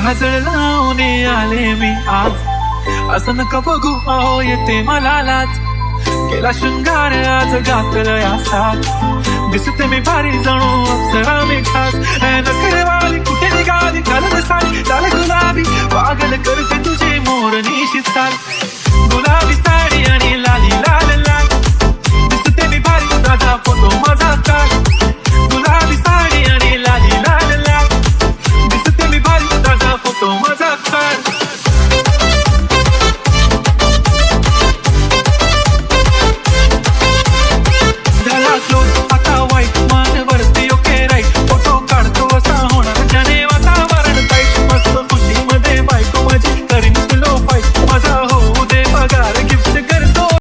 काजळ लावून आले मी आज, असं नका बघू अहो येते मला लाज. केला शृंगार आज घातलं या साथ, दिसते मी भारी जणू अप्सरा मी खास. नखरेवाली कुठे निघाली घालत साडी लाल गुलाबी, पागल करते तुझे मोरनीशी चाल. गुलाबी साडी आणि